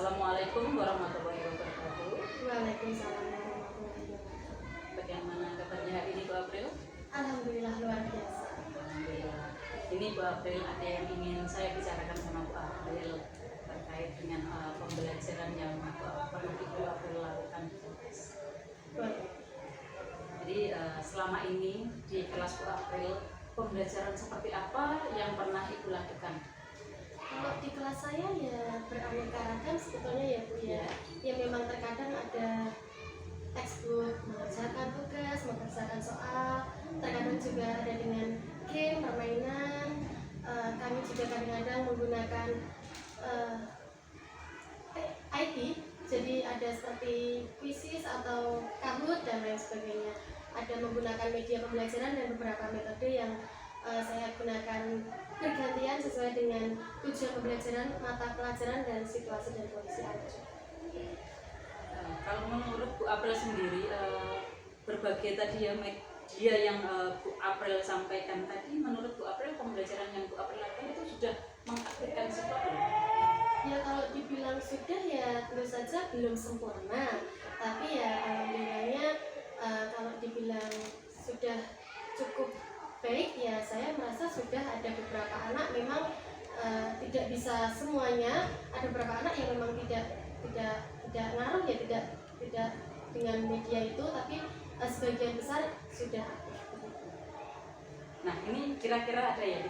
Assalamualaikum warahmatullahi wabarakatuh. Waalaikumsalam warahmatullahi wabarakatuh. Bagaimana kabarnya hari ini Bu April? Alhamdulillah luar biasa. Alhamdulillah. Ini Bu April ada yang ingin saya bicarakan sama Bu April terkait dengan pembelajaran yang pernah Ibu April lakukan di kelas. Jadi selama ini di kelas Bu April pembelajaran seperti apa yang pernah Ibu lakukan? Kalau di kelas saya ya beraneka ragam sebetulnya ya Bu ya. Ya memang terkadang ada textbook, mengerjakan tugas, mengerjakan soal. Terkadang juga ada dengan game, permainan. Kami juga kadang-kadang menggunakan IT. Jadi ada seperti quizzes atau Kahoot dan lain sebagainya. Ada menggunakan media pembelajaran dan beberapa metode yang saya gunakan bergantian sesuai dengan tujuan pembelajaran, mata pelajaran, dan situasi dan kondisi anak. Kalau menurut Bu April sendiri, berbagai tadi ya media yang Bu April sampaikan tadi, menurut Bu April pembelajaran yang Bu April lakukan itu sudah mengaktifkan sesuatu? Ya kalau dibilang sudah ya tentu saja belum sempurna, tapi ya alhamdulillahnya kalau dibilang sudah cukup baik ya saya merasa sudah ada beberapa anak memang tidak bisa semuanya, ada beberapa anak yang memang tidak ngaruh ya tidak dengan media itu, tapi sebagian besar sudah aktif. Nah ini kira-kira ada ya,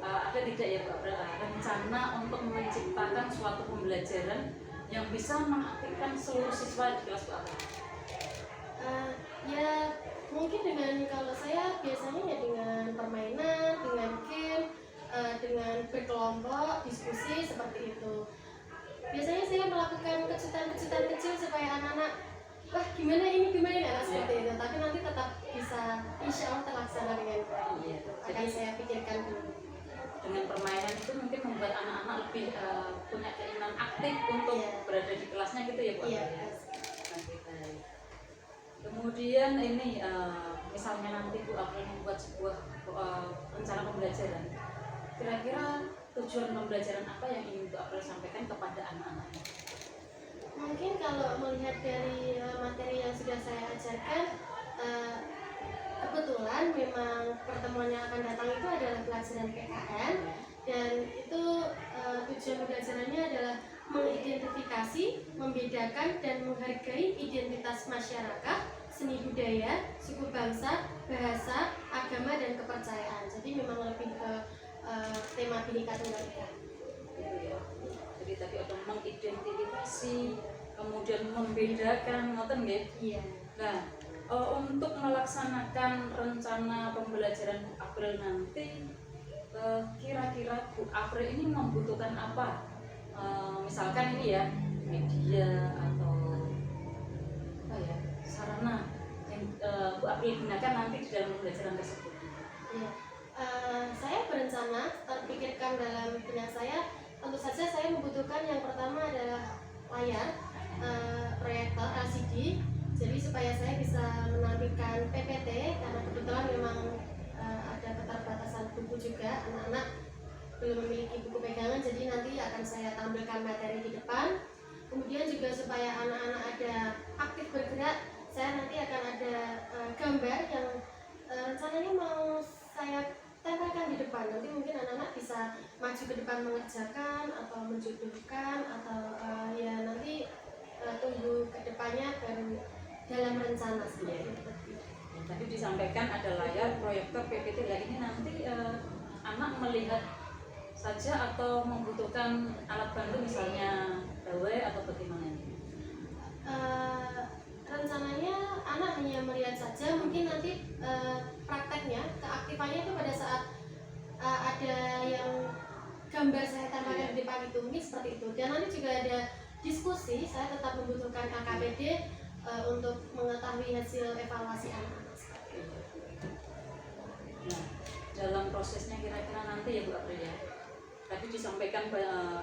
ada tidak ya Bu April rencana untuk menciptakan suatu pembelajaran yang bisa mengaktifkan seluruh siswa di kelas Bu April? Ya mungkin dengan kalau saya biasanya ya dengan permainan, dengan game, dengan berkelompok, diskusi seperti itu. Biasanya saya melakukan kejutan-kejutan kecil supaya anak-anak wah gimana ini seperti itu. Tapi nanti tetap bisa insya Allah terlaksana dengan baik. Akan saya pikirkan dulu. Dengan permainan itu mungkin membuat anak-anak lebih punya keinginan aktif untuk berada di kelasnya gitu ya Bu April? Kemudian ini misalnya nanti Bu April membuat sebuah rencana pembelajaran, kira-kira tujuan pembelajaran apa yang ingin Bu April sampaikan kepada anak-anak? Mungkin kalau melihat dari materi yang sudah saya ajarkan, kebetulan memang pertemuan yang akan datang itu adalah pelajaran PKN, dan itu tujuan pembelajarannya adalah mengidentifikasi, membedakan, dan menghargai identitas masyarakat, seni budaya, suku bangsa, bahasa, agama, dan kepercayaan. Jadi memang lebih ke tema Bhinneka Tunggal Ika. Jadi tadi ada mengidentifikasi, kemudian membedakan, ngoten nggih? Iya. Nah, untuk melaksanakan rencana pembelajaran Bu April nanti, kira-kira Bu April ini membutuhkan apa? Misalkan ini ya media atau apa ya sarana yang Bu April gunakan nanti di dalam pembelajaran tersebut. Iya. Saya berencana terpikirkan dalam benak saya, tentu saja saya membutuhkan yang pertama adalah layar proyektor LCD, jadi supaya saya bisa menampilkan PPT karena kebetulan memang ada keterbatasan buku juga, anak-anak belum memiliki buku pegangan, jadi nanti akan saya tampilkan materi di depan. Kemudian juga supaya anak-anak ada aktif bergerak, saya nanti akan ada gambar yang rencananya mau saya tempelkan di depan. Nanti mungkin anak-anak bisa maju ke depan mengerjakan atau menjodohkan atau ya nanti tunggu ke depannya baru dalam rencana seperti itu. Tadi disampaikan ada layar proyektor PPT, lah ini nanti anak melihat saja atau membutuhkan alat bantu misalnya gawai atau bagaimana ini? Rencananya anak hanya melihat saja, mungkin nanti prakteknya, keaktifannya itu pada saat ada yang gambar saya tempelkan di depan itu, mungkin seperti itu. Dan nanti juga ada diskusi, saya tetap membutuhkan KKPD untuk mengetahui hasil evaluasi anak-anak. Nah, dalam prosesnya kira-kira nanti ya Bu April ya, tadi disampaikan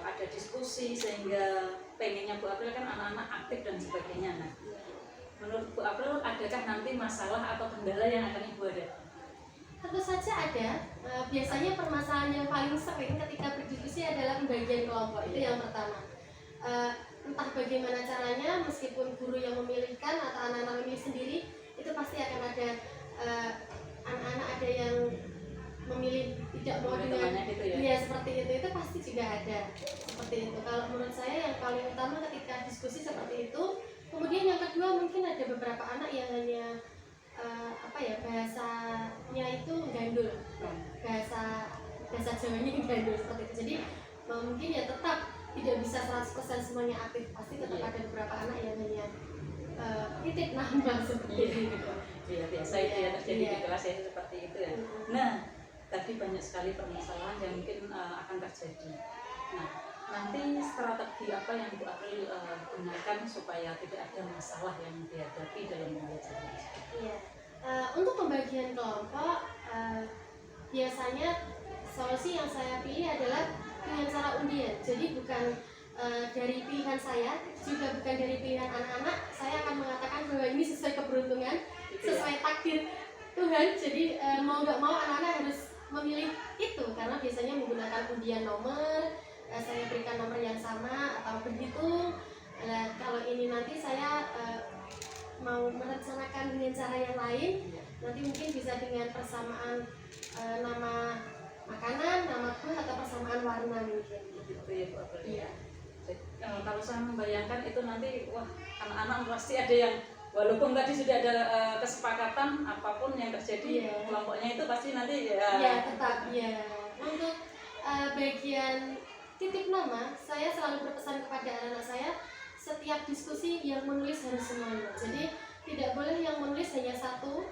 ada diskusi sehingga pengennya Bu April kan anak-anak aktif dan sebagainya. Nah, menurut Bu April adakah nanti masalah atau kendala yang akan Ibu hadapi? Tentu saja ada. Biasanya permasalahan yang paling sering ketika berdiskusi adalah pembagian kelompok, itu yang pertama. bagaimana caranya, meskipun guru yang memilihkan atau anak-anak memilih sendiri, itu pasti akan ada anak-anak ada yang memilih tidak mau dengan gitu ya. ya seperti itu pasti juga ada seperti itu. Kalau menurut saya yang paling utama ketika diskusi seperti itu. Kemudian yang kedua, mungkin ada beberapa anak yang hanya bahasanya itu gandul, bahasa Jawanya gandul seperti itu. Jadi mungkin ya tetap tidak bisa 100% semuanya aktif, pasti tetap ada beberapa anak yang hanya titip nama seperti itu. Iya, biasa itu ya terjadi di kelas ya, seperti itu ya. Nah, tadi banyak sekali permasalahan yang mungkin akan terjadi. Nah, nanti strategi apa yang Bu April gunakan supaya tidak ada masalah yang dihadapi dalam pembelajaran? Iya, untuk pembagian kelompok biasanya solusi yang saya pilih adalah dengan cara undian. Jadi bukan dari pilihan saya, juga bukan dari pilihan anak-anak. Saya akan mengatakan bahwa ini sesuai keberuntungan, sesuai takdir Tuhan. Jadi mau nggak mau anak-anak harus memilih itu, karena biasanya menggunakan undian nomor. Saya berikan nomor yang sama atau berhitung. Kalau ini nanti saya mau merencanakan dengan cara yang lain, nanti mungkin bisa dengan persamaan nama makanan, nama buah, atau persamaan warna mungkin. Gitu ya Bu April. Iya. Kalau saya membayangkan itu nanti, wah, anak-anak pasti ada yang walaupun tadi sudah ada kesepakatan apapun yang terjadi kelompoknya itu pasti nanti tetap untuk bagian titip nama, saya selalu berpesan kepada anak-anak saya, setiap diskusi yang menulis harus semuanya. Jadi tidak boleh yang menulis hanya satu,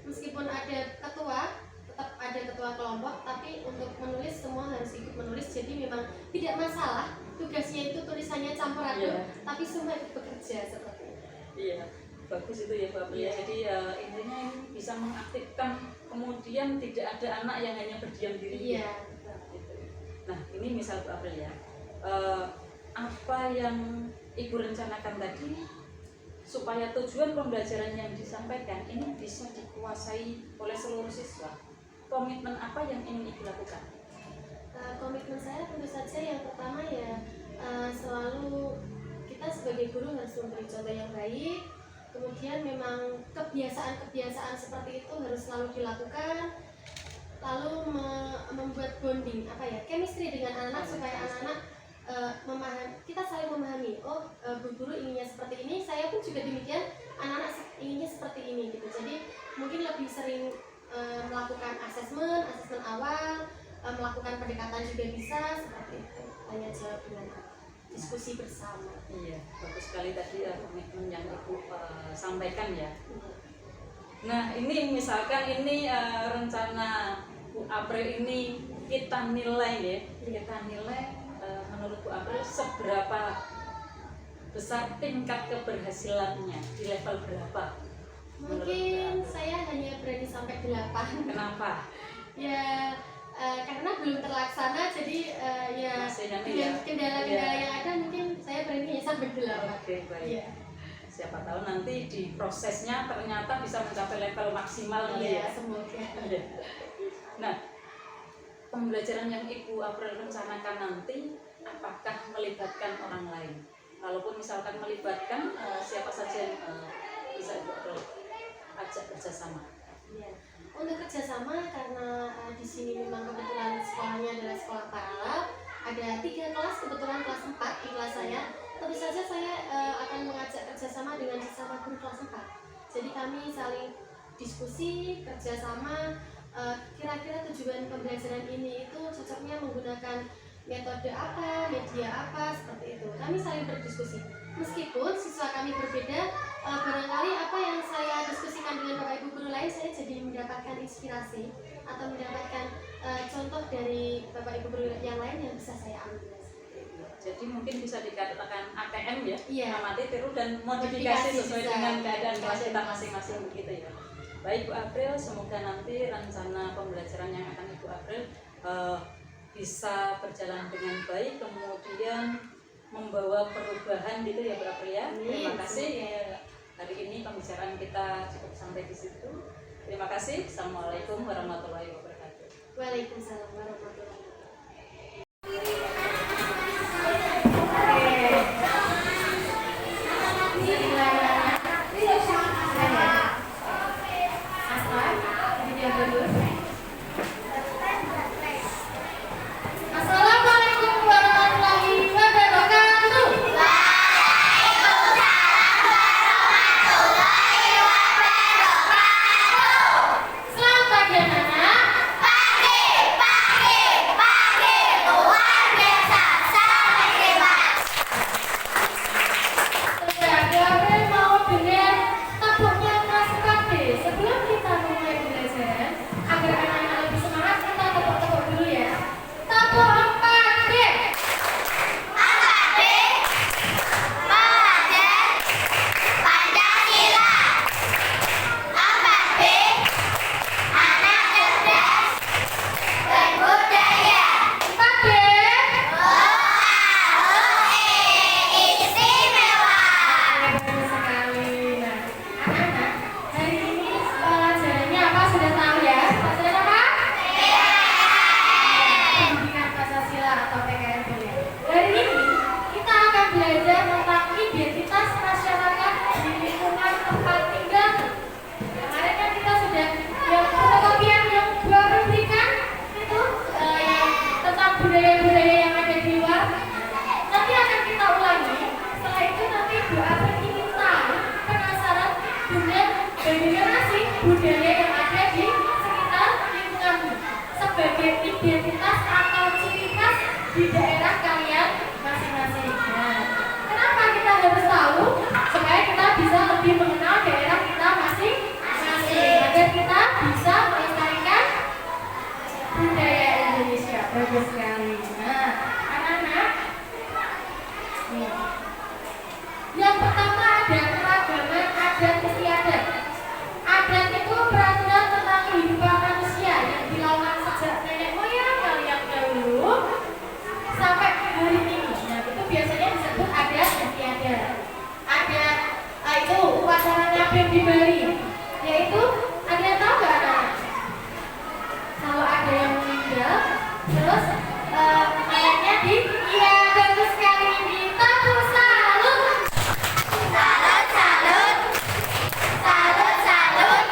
meskipun ada ketua, tetap ada ketua kelompok, tapi untuk menulis semua harus ikut menulis. Jadi memang tidak masalah tugasnya itu tulisannya campur aduk, tapi semua ikut bekerja seperti itu. Iya, bagus itu ya Bu April. Jadi intinya ini bisa mengaktifkan, kemudian tidak ada anak yang hanya berdiam diri. Iya. Nah, ini misal Bu April ya, apa yang Ibu rencanakan tadi supaya tujuan pembelajaran yang disampaikan ini bisa dikuasai oleh seluruh siswa. Komitmen apa yang ingin Ibu lakukan? Komitmen saya tentu saja yang pertama ya selalu kita sebagai guru harus memberi contoh yang baik. Kemudian memang kebiasaan-kebiasaan seperti itu harus selalu dilakukan. Lalu membuat bonding chemistry dengan anak-anak supaya anak-anak kita saling memahami. Bu guru inginnya seperti ini, saya pun juga demikian, anak-anak inginnya seperti ini gitu. Jadi mungkin lebih sering melakukan asesmen awal, melakukan pendekatan juga bisa seperti itu. Tanya jawab dengan diskusi bersama. Iya, bagus sekali tadi komitmen yang Ibu sampaikan ya. Nah, ini misalkan ini rencana Bu April ini kita nilai ya, menurut Bu April seberapa besar tingkat keberhasilannya, di level berapa? Mungkin saya hanya berani sampai 8. Kenapa? Ya karena belum terlaksana, jadi dengan kendala-kendala yang ada mungkin saya berani sampai 8. Oke, baik. Siapa tahu nanti di prosesnya ternyata bisa mencapai level maksimal ya. Semoga. Nah, pembelajaran yang Ibu April rencanakan nanti apakah melibatkan orang lain? Kalaupun misalkan melibatkan, siapa saja yang bisa Ibu April ajak kerjasama? Ya. Untuk kerjasama, karena di sini memang kebetulan sekolahnya adalah sekolah paralel, ada 3 kelas, kebetulan kelas 4 di kelas saya. Tentu saja saya akan mengajak kerjasama dengan sesama guru kelas 4. Jadi kami saling diskusi, kerjasama, kira-kira tujuan pembelajaran ini itu cocoknya menggunakan metode apa, media apa, seperti itu. Kami saling berdiskusi. Meskipun siswa kami berbeda, barangkali apa yang saya diskusikan dengan Bapak Ibu guru lain, saya jadi mendapatkan inspirasi atau mendapatkan contoh dari Bapak Ibu guru yang lain yang bisa saya ambil. Jadi mungkin bisa dikatakan ATM ya, amati, tiru, dan modifikasi sesuai dengan keadaan kelas kita masing-masing begitu ya. Baik Bu April, semoga nanti rencana pembelajaran yang akan Ibu April bisa berjalan dengan baik, kemudian membawa perubahan gitu ya Bu April ya. Terima kasih. Hari ini pembicaraan kita cukup sampai di situ. Terima kasih. Assalamualaikum warahmatullahi wabarakatuh. Waalaikumsalam warahmatullahi wabarakatuh. Yang pertama ada keragaman adat istiadat. Adat itu peraturan tentang kehidupan manusia yang dilakukan sejak nenek moyang kalian dahulu sampai hari ini. Nah, itu biasanya disebut adat istiadat. Adat itu upacara ngabem di Bali, yaitu ada yang tahu nggak anak? Kalau ada yang meninggal, terus mayatnya di iya bagus sekali di tepuk salut. Salut, salut. Salut, salut.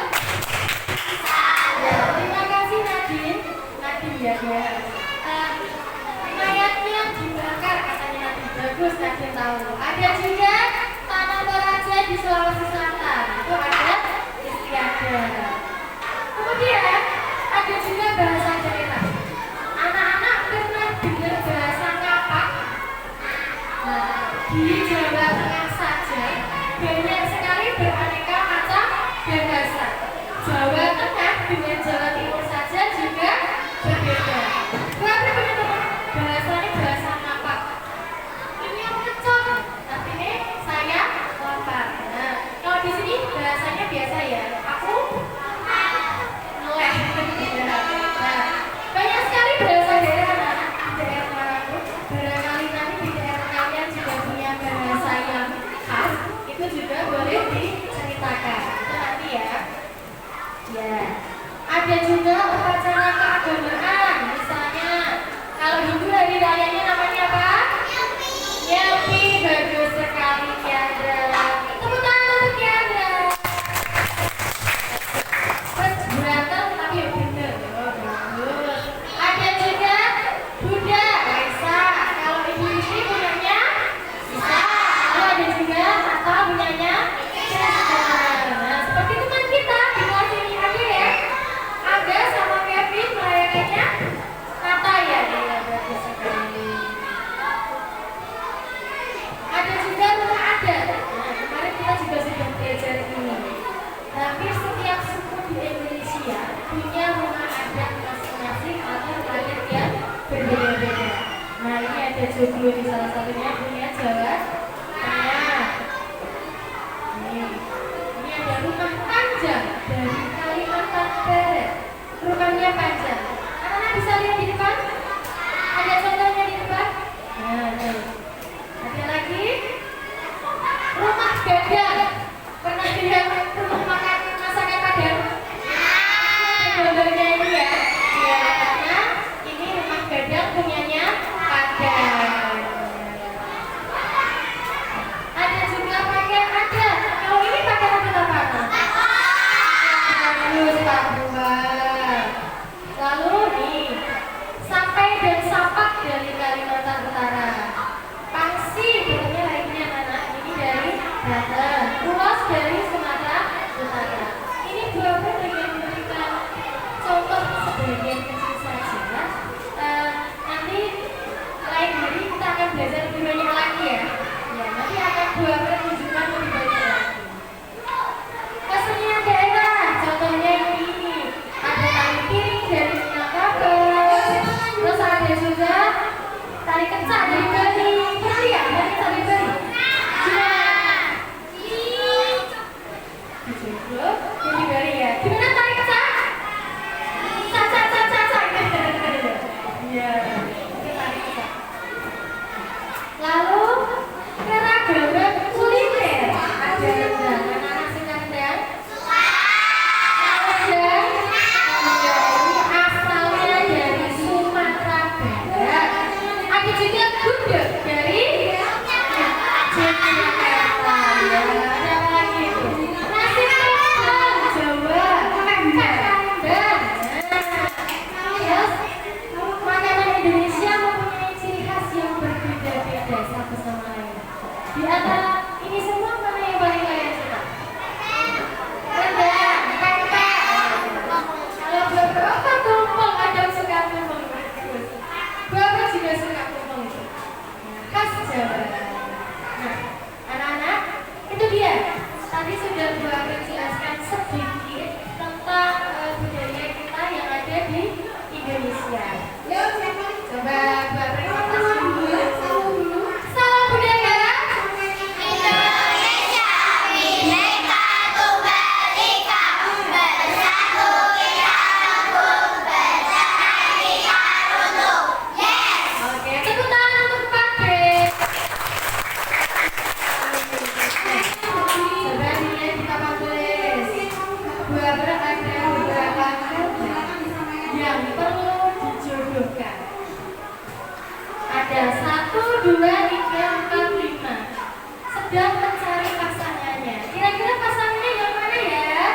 Salut. Terima kasih Nadine. Nadine ya dia. Mayatnya dibakar katanya Nadine. Bagus Nadine tahu. Ada juga Tanah Toraja di Sulawesi Selatan. Itu ada istiadat. Kemudian ada juga bahasa daerah. Anak-anak pernah dengar bahasa Kapak? Nah, di Jawa Tengah saja banyak sekali beraneka macam bahasa. Jawa Tengah dengan Jawa Timur saja juga berbeda. Berarti teman-teman, bahasanya bahasa Kapak. Ini yang kecok, tapi ini saya lapar. Nah, kalau di sini bahasanya biasa ya. Aku meleh. Nah, banyak sekali bahasa daerah anak-anak di daerah manapun. Barangkali nanti di daerah kalian juga punya bahasa yang khas, itu juga boleh diceritakan. Itu nanti ya. Ya. Ada juga upacara keagamaan, misalnya kalau Hindu hari rayanya namanya apa? Nyepi. Bagus sekali Kiandra. Tepuk tangan untuk Kiandra. Terus berantem tapi bener. Oh, bagus. Ada juga Buddha, Waisak. Kalau Ibu Yusri punyanya bisa. Lalu ada juga Nata punyanya Krishna. Nah, seperti teman kita di kelas ini ada ya. Ada sama Kevin merayakannya Nata ya. Iya, bagus sekali. Ada juga rumah adat. Nah, kemarin kita juga sudah belajar ini. Hampir setiap suku di Indonesia punya rumah adat masing-masing atau adat yang berbeda-beda. Nah, ini ada Joglo di salah satunya punya Jawa Tengah. Ini ada rumah panjang dari Kalimantan Barat. Rumahnya panjang. Anak-anak bisa lihat di depan? Ada contohnya di depan? Nah, tuh. Ada lagi rumah gadang. Pernah lihat rumah makan masakan Padang? Gambarnya ini ya. Ya, karena ini rumah gadang punyanya Padang. Ada juga pakaian adat. Kalau ini pakaian adat apa? Bagus Pak Buah. Lalu nih, sampai dan sapak dari Kalimantan Utara. Pangsi bentuknya lainnya anak. Ini dari Banten. Ulos dari Sumatera Utara. Ini Bapak ingin memberikan contoh sebagian kecil saja. Nanti lain hari kita akan belajar lebih banyak lagi ya. Ya, nanti akan Bapak tunjukkan lebih banyak lagi. Kesenian daerah, contohnya ini ada tari piring dari Minangkabau. Terus ada juga tari kecak dari Bali. Pernah lihat tari Bali? Jadi Bali ya. Gimana tari kecak? Caca. Iya, itu tari kecak. Lalu keragaman kuliner ada rendang. Anak-anak suka rendang? Rendang ini asalnya dari Sumatera Barat. Ada juga gudeg dari Yogyakarta. Ya, ada apa lagi itu? Nasi padang Jawa, dan terus makanan Indonesia mempunyai ciri khas yang berbeda-beda satu sama lain. Di antara ini semua mana yang paling kalian suka? Rendang, pempek. Kalau beberapa tumpeng, ada yang suka tumpeng. Bapak juga suka tumpeng itu. Khas Jawa. Nah, anak-anak, itu dia. Tadi sudah Bapak jelaskan sedikit tentang budaya kita yang ada di Indonesia. Coba Bapak presentasi dulu. Salam budaya. sedang mencari pasangannya. Kira-kira pasangannya yang mana ya?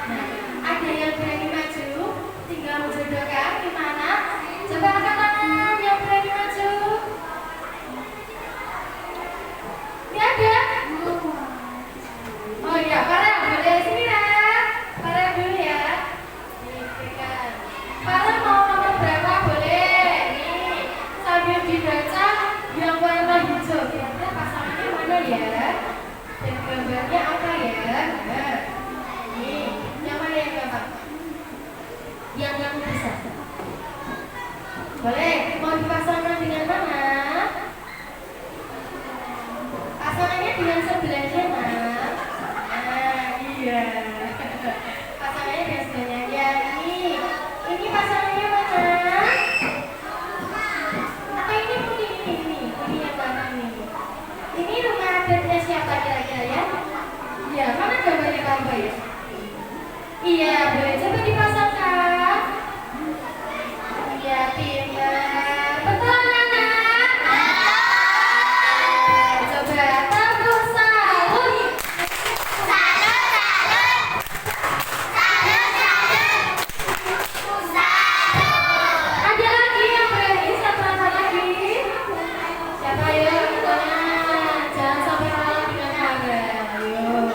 Nah, ada yang berani maju, tinggal menjodohkan di mana? Coba angkat tangan yang berani maju. Ini ada? Oh iya, para boleh sini ya. Para dulu ya. Nih, berikan. Para mau nomor berapa boleh? Nih, sambil dibaca yang warna hijau. Kira-kira pasangannya mana ya? Dan gambarnya apa ya? Nah, nih, yang mana yang gampang? Yang bisa. Boleh, mau dipasangkan dengan mana? Pasangannya dengan sebelahnya, Mas. Nah, iya. Pasangannya dengan sebelahnya. Ya, ini pasangannya mana? Atau ini putih ini yang mana ini? Ini rumah adatnya siapa kira-kira ya? Iya, mana gambarnya kamu ya? Iya, boleh coba dipasangkan. Iya, pintar. Betul, anak. Coba tepuk salut. Ada lagi yang berani satu orang lagi? Siapa ya? Jangan sampai kalah dengan harga. Ayo.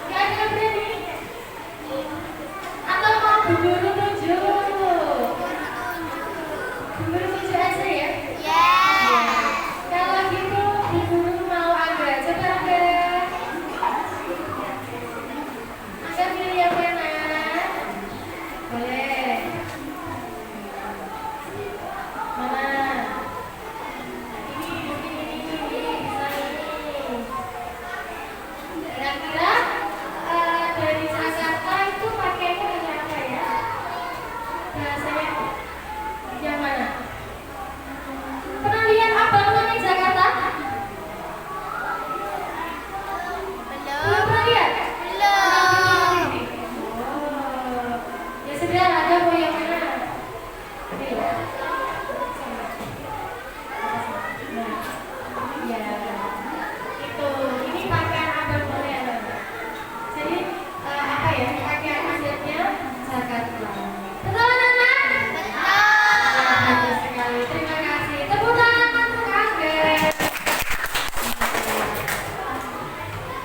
Gak ada yang berani? Atau mau berburu tujuh? Berburu tujuh aja ya? Kalau gitu berburu mau Angga. Coba Angga. Angga pilih yang mana? Boleh. Mana? Ini bisa ini. Kira-kira dari Jakarta itu pakainya kayak apa ya? Bahasanya yang mana? Pernah lihat abang none Jakarta? Belum pernah lihat? Oh, ya sudah, ada mau yang mana? Ini. Nah, ya. Itu, ini pakaian abang none ya. Jadi apa ya? Pakaian adatnya Jakarta. Betul anak? Ya, bagus sekali. Terima kasih. Tepuk tangan untuk Angga.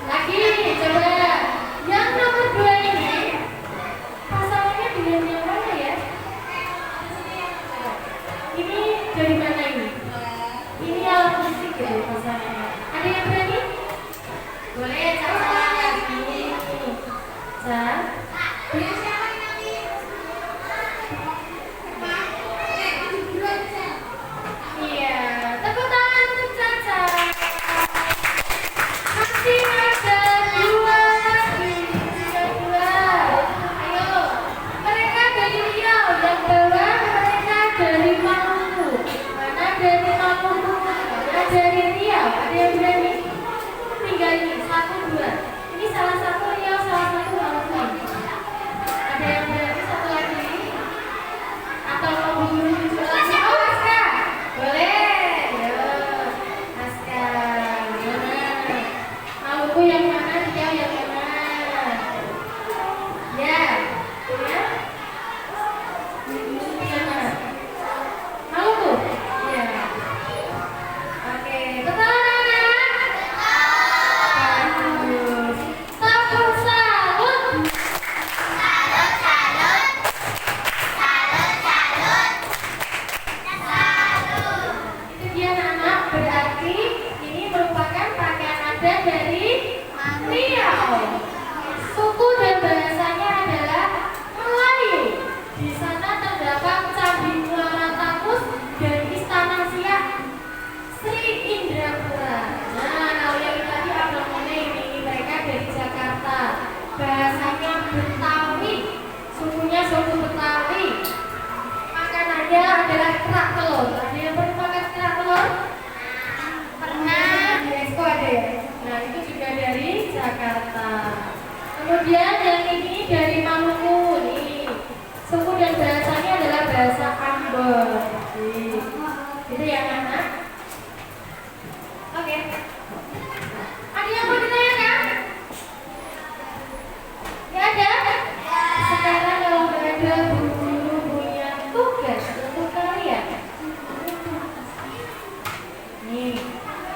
Lagi, coba yang nomor 2 ini pasangannya dengan yang mana ya? Ini dari mana ini? Ini alat musik ya pasangannya. Ada yang berani? Boleh, Caca lagi. Caca. Iya, tepuk tangan untuk Caca. Masih ada 2 lagi, tinggal 2. Ayo, mereka dari Riau, yang bawah mereka dari Maluku. Mana dari Maluku? Mana dari Riau? Ada yang berani? Tinggal ini, 1, 2. Ini salah satu Riau, salah satu Maluku. Ada yang berani satu lagi? Atau mau berburu tujuh lagi? Oh, Aska, boleh. Yo, Aska, mana? Maluku yang mana? Riau yang mana? Ya, ya. Yang mana? Maluku? Ya. Oke, betul anak? Bagus. Tepuk Oke. Ada yang mau ditanyakan? Ya ada? Sekarang kalau nggak ada guru punya tugas untuk kalian. Nih,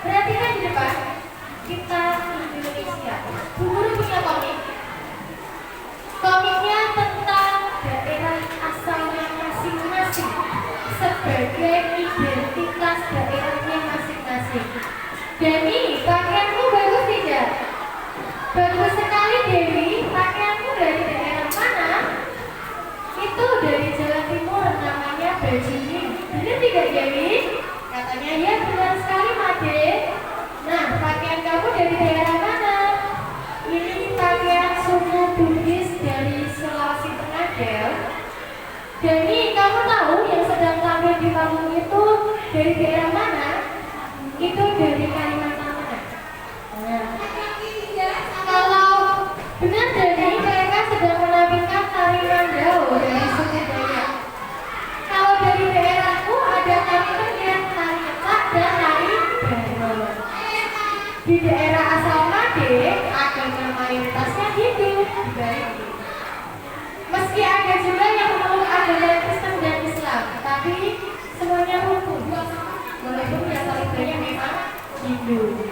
perhatikan di depan. Kita Indonesia. Guru punya komik. Komiknya tentang daerah asalnya masing-masing sebagai identitas daerahnya masing-masing. Dewi, pakaianmu bagus tidak? Bagus sekali Dewi, pakaianmu dari daerah mana? Itu dari Jawa Timur, namanya Bajuni. Benar tidak Dewi? Katanya ya benar sekali Made. Nah, pakaian kamu dari daerah mana? Ini pakaian suku Bugis dari Sulawesi Tengah Del. Dewi, kamu tahu yang sedang tampil di panggung itu dari daerah mana? Itu dari Kalimantan Tengah. Nah, kalau benar dari mereka sedang menampilkan tari mandau dari suku Dayak. Kalau dari daerahku ada tari tengger, tari kecak, dan tari barong. Di daerah asal Made, agama mayoritasnya Hindu dibalik. Meski ada juga yang memeluk agama Kristen dan Islam, tapi semuanya rukun. Walaupun yang paling banyak memang Hindu.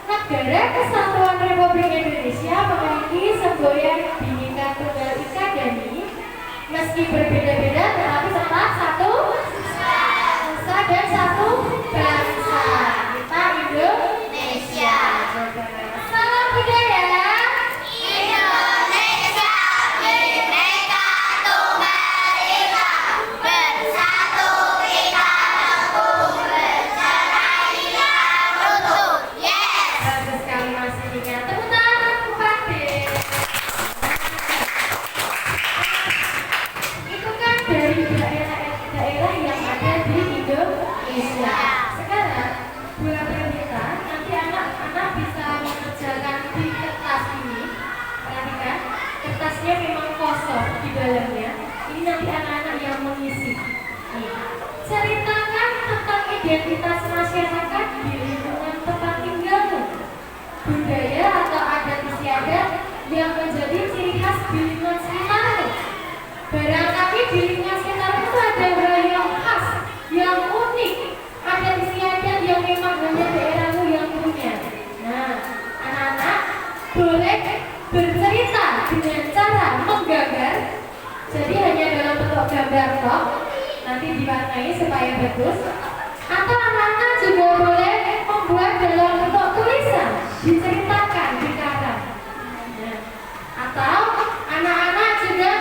Negara Kesatuan Republik Indonesia memiliki semboyan Bhinneka Tunggal Ika Dani. Meski berbeda-beda, tetapi tetap satu nusa dan satu bangsa. Kita Indonesia. Salam budaya. Indonesia Bhinneka Tunggal Ika, bersatu kita teguh, bercerai rukun. Yes. Bagus sekali Mas Dika. Tepuk tangan untuk Pak D. Itu kan dari daerah-daerah yang ada di Indonesia. Sekarang buat Pranita, nanti anak-anak bisa mengerjakan di kertas ini. Perhatikan, kertasnya memang kosong di dalamnya. Ini nanti anak-anak yang mengisi. Nih, ceritakan tentang identitas masyarakat di lingkungan tempat tinggalmu. Budaya atau adat istiadat yang menjadi ciri khas di lingkungan sekitarmu. Barangkali di lingkungan sekitarmu itu ada hal yang khas, yang unik, adat istiadat yang memang hanya daerahmu yang punya. Nah, anak-anak boleh bercerita dengan cara menggambar. Jadi hanya dalam bentuk gambar kok, nanti diwarnai supaya bagus. Atau anak-anak juga boleh membuat dalam bentuk tulisan, diceritakan di karang. Nah, atau anak-anak juga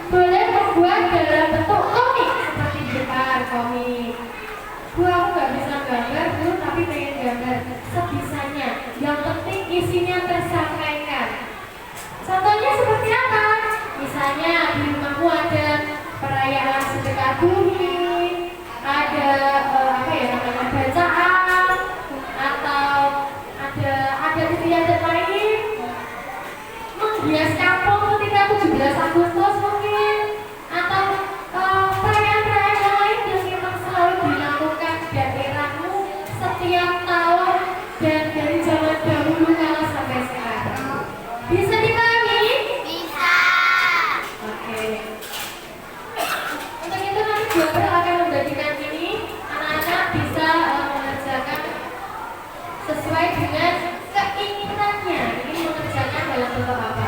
boleh membuat dalam bentuk komik seperti di depan komik. Bu, aku nggak bisa gambar Bu, tapi pengen gambar sebisanya. Yang penting isinya tersampaikan. Contohnya seperti apa? Misalnya di rumahmu ada perayaan sedekah bumi, ada namanya bacaan, atau ada istiadat lain, menghias kampung ketika 17 Agustus mungkin, atau perayaan-perayaan yang lain yang memang selalu dilakukan daerahmu setiap tahun dan dari zaman dahulu kalau sampai sekarang. Bisa dipahami? Bisa. Oke. Untuk itu nanti Bapak akan membagikan ini, anak-anak bisa mengerjakan sesuai dengan keinginannya. Ini mengerjakan dalam bentuk apa?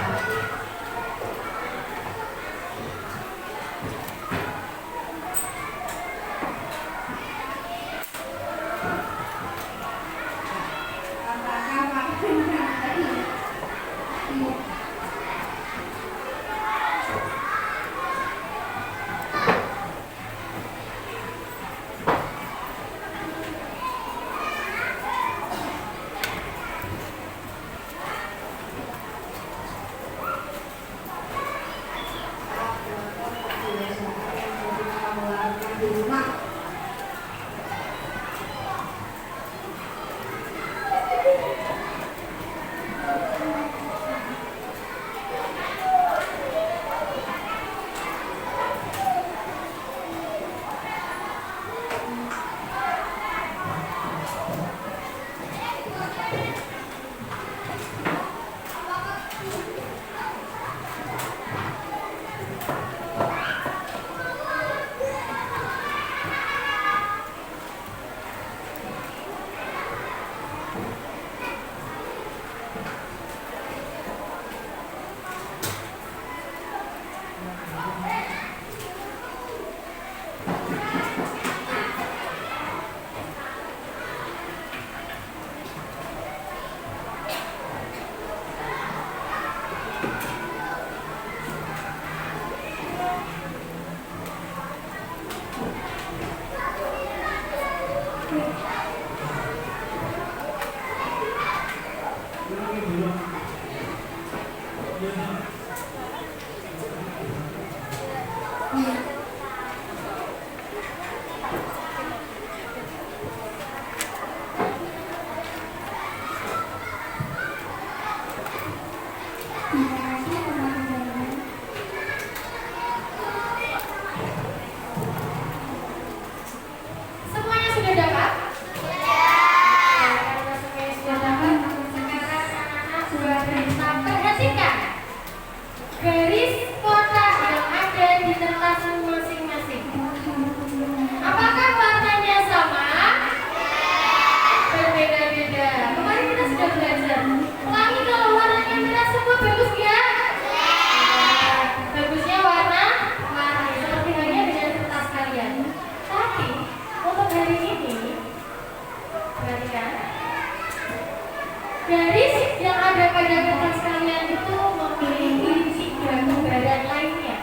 Garis yang ada pada kertas kalian itu memiliki 3 gambaran lainnya.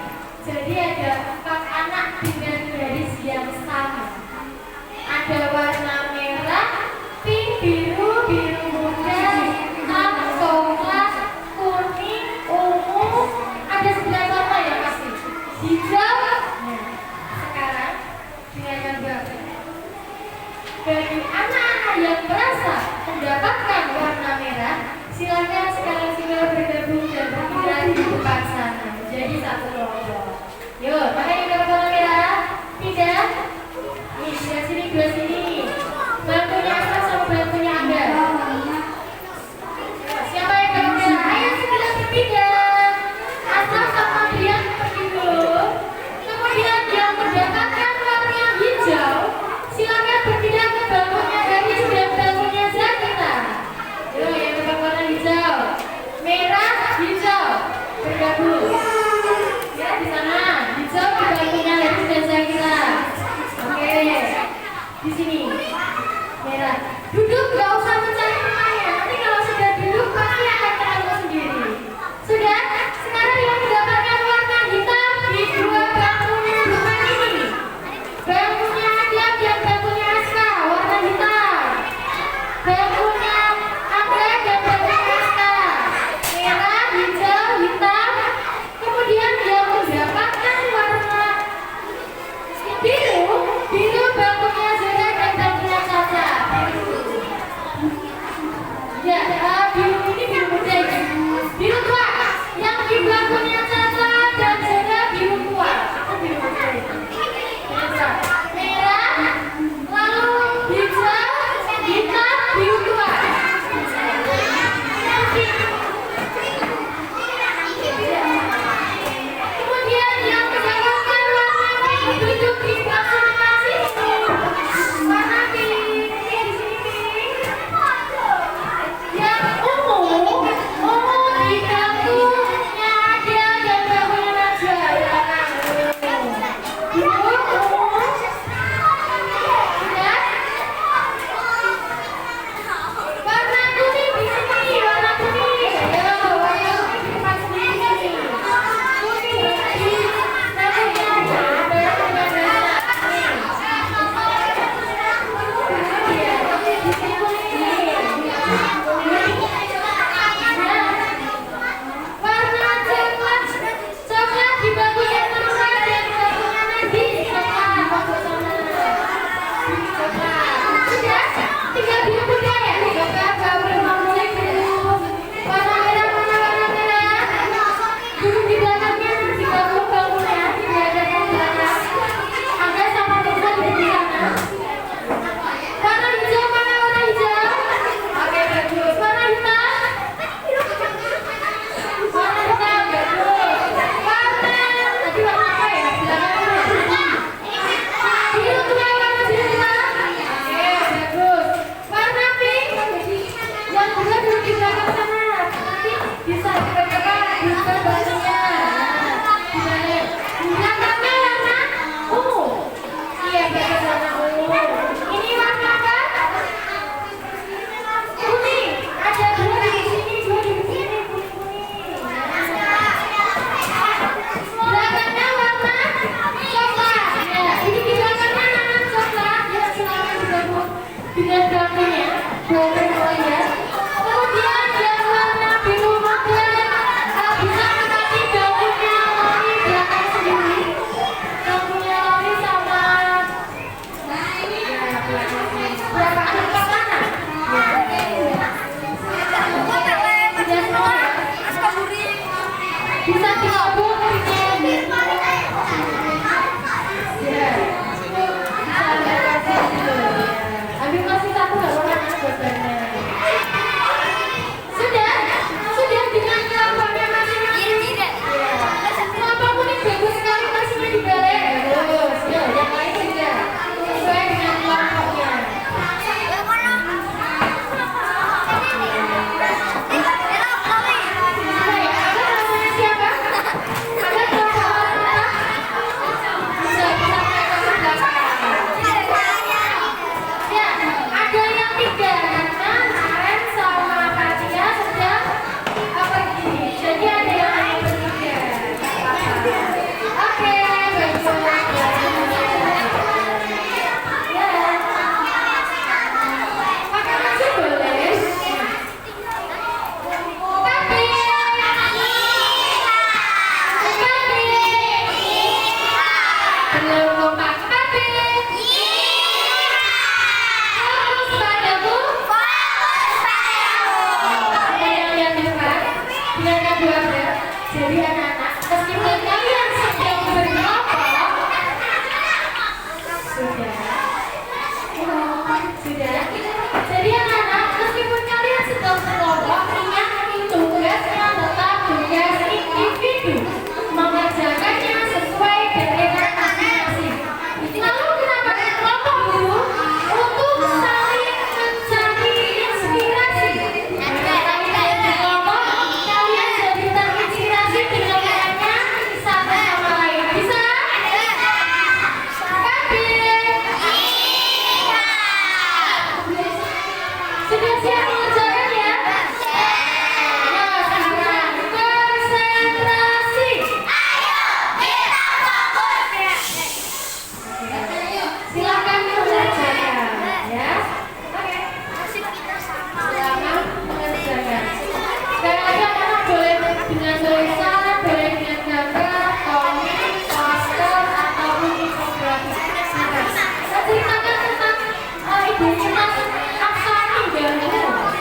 Jadi ada 4 anak dengan garis yang sama. Ada warna merah, pink, biru, biru muda, hitam, coklat, kuning, ungu. Ada 9 warna ya pasti. Hijau. Nah, sekarang dengan gambar. Bagi anak-anak yang merasa mendapatkan warna merah, silakan segala bergabung dan berpindah di depan sana. Jadi satu kelompok. Yuk, mana yang dapat warna merah? Pindah. Nih, pindah sini, dua sini. Bangkunya Asraf sama bangkunya Anda. Siapa yang dapat merah? Ayo segera berpindah. Asraf sama Brian pergi dulu. Kemudian yang mendapatkan warna hijau, silakan berpindah ke bangkunya Gadis dan bangkunya Zakita. Yuk, yang dapat warna hijau, merah, hijau, bergabung. Ya, di sana, hijau di bangkunya Gadis dan Zakita. Oke, di sini, merah. Duduk, gak usah mencari temannya. Nanti kalau sudah duduk, pasti akan ketemu sendiri. Sudah? Sekarang yang mendapatkan warna hitam di 2 bangkunya depan ini. Bangkunya Adam dan bangkunya Aska, warna hitam. Bangkunya Anda dan bangkunya Aska, merah, hijau, hitam. Kemudian yang mendapatkan warna biru, biru bangkunya Zura dan bangkunya Caca. Ya, biru ini biru muda ya. Biru tua, yang di bangkunya Caca dan Zura biru tua. Itu biru muda ya. Merah, lalu hijau, hitam, biru tua. Kemudian yang mendapatkan warna pink duduk di bangku depan situ. Warna pink, di sini pink. Yang ungu Jadi anak-anak, meskipun kalian sedang berkelompok, sudah. Sudah. Jadi anak-anak, meskipun kalian sedang berkelompok, ingat tugasnya tetap tugas individu, mengerjakannya sesuai dengan masing-masing. Lalu kenapa berkelompok guru? Untuk saling mencari inspirasi. Kalian berkelompok, kalian jadi terinspirasi dengan mereka satu sama lain. Bisa? Sudah siap mengerjakan ya? Nah, sekarang konsentrasi. Silakan mengerjakan ya. Silakan mengerjakan. Sekali lagi anak boleh dengan tulisan, boleh dengan gambar, komik, poster, ataupun infografis. Saya ceritakan tentang ibu Mas Aksani dahulu.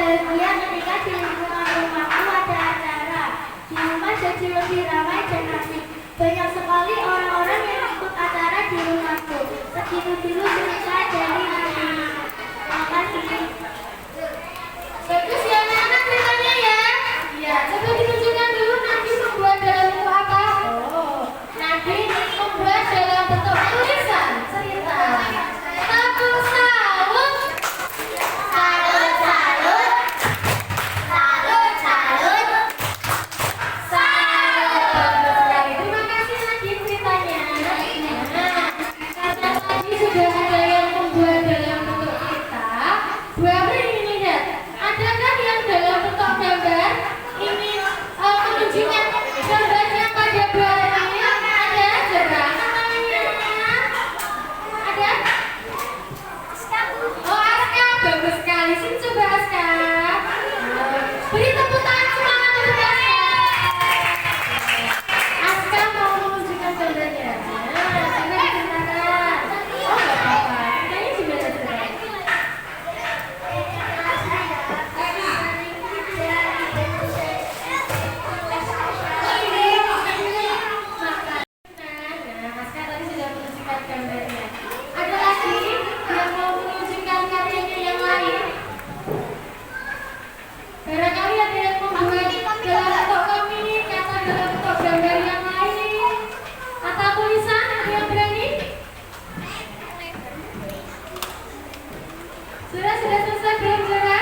bahagia ketika di lingkungan rumahku ada acara. Di rumah jadi lebih ramai dan asik. Banyak sekali orang-orang yang ikut acara di rumahku. Segitu dulu cerita dari Nabi. Makasih. Bagus ya anak-anak ceritanya ya. Ya, coba ditunjukkan dulu Nabi membuat dalam bentuk apa? Oh, Nabi membuat dalam bentuk tulisan cerita. Satu salut. Salut, salut. Salut, salut. Salut. Terima kasih Nabi ceritanya. Nah, karena tadi sudah ada yang membuat dalam bentuk cerita, Bu April ingin lihat, adakah yang dalam bentuk gambar ingin menunjukkan gambarnya pada Bu April? Ada? Coba angkat tangannya. Ada? Oh, Aska, bagus sekali. Sini coba Aska. Beri tepuk tangan semangat untuk Aska. Aska mau menunjukkan gambarnya. Nah, coba diceritakan. Oh, nggak apa-apa. Ceritanya gimana ceritanya? Nah, Aska tadi sudah menunjukkan gambarnya. Ada lagi yang mau menunjukkan karyanya yang lain? Barangkali ada yang membuat dalam bentuk komik atau dalam bentuk gambar yang lain atau tulisan, ada yang berani? Sudah selesai belum Zura?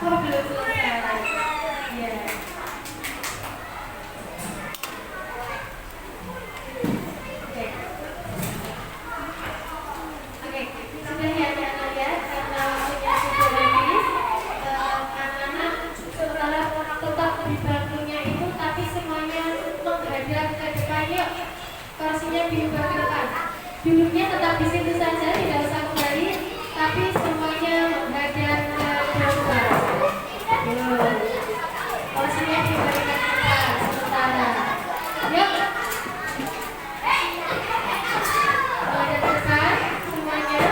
Oh, belum selesai. Ya. Oke. Oke, sudah ya anak-anak ya, karena waktunya sudah habis. Anak-anak sementara tetap di bangkunya itu, tapi semuanya menghadap ke depan yuk. Kursinya diubah ke depan. Duduknya tetap di situ saja, tidak usah kembali, tapi semuanya menghadap ke depan. Kursinya diberikan ke depan sementara. Yuk. Menghadap ke depan semuanya.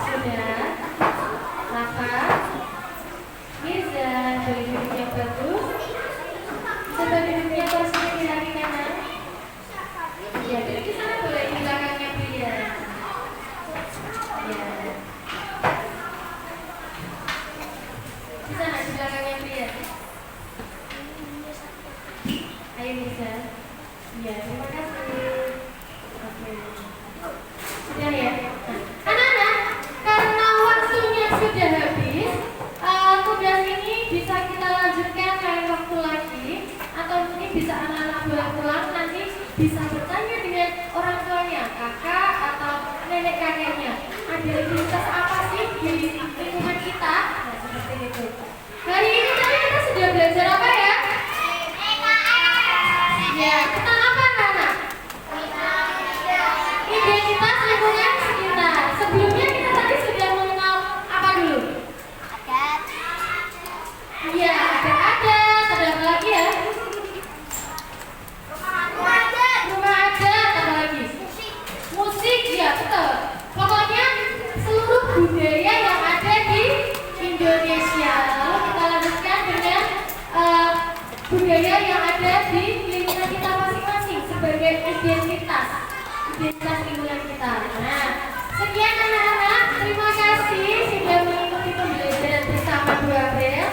Sudah. Rafa, Mirza, boleh duduk yang bagus. Coba duduknya kursinya di kaki kanan. Ya, duduk di sana boleh di belakangnya Brian. Ya. Di sana di belakangnya Brian. Ayo Mirza. Ya, terima kasih. Oke. Sudah ya. Nah, anak-anak, karena waktunya sudah habis, tugas ini bisa kita lanjutkan lain waktu lagi, atau mungkin bisa anak-anak boleh pulang nanti bisa bertanya dengan orang tuanya, kakak atau nenek kakeknya. Ada aktivitas apa sih di lingkungan kita? Nah, seperti itu. Hari ini tadi kita sudah belajar apa ya? Ya, tentang apa anak-anak? Identitas lingkungan sekitar. Sebelumnya kita tadi sudah mengenal apa dulu? Iya, ada adat, ada apa lagi ya? Rumah adat, apa lagi? Musik, ya betul. Pokoknya seluruh budaya yang ada di Indonesia. Lalu kita lanjutkan dengan budaya yang ada di lingkungan kita masing-masing sebagai identitas lingkungan kita. Nah, sekian anak-anak, terima kasih sudah mengikuti pembelajaran bersama Bu April.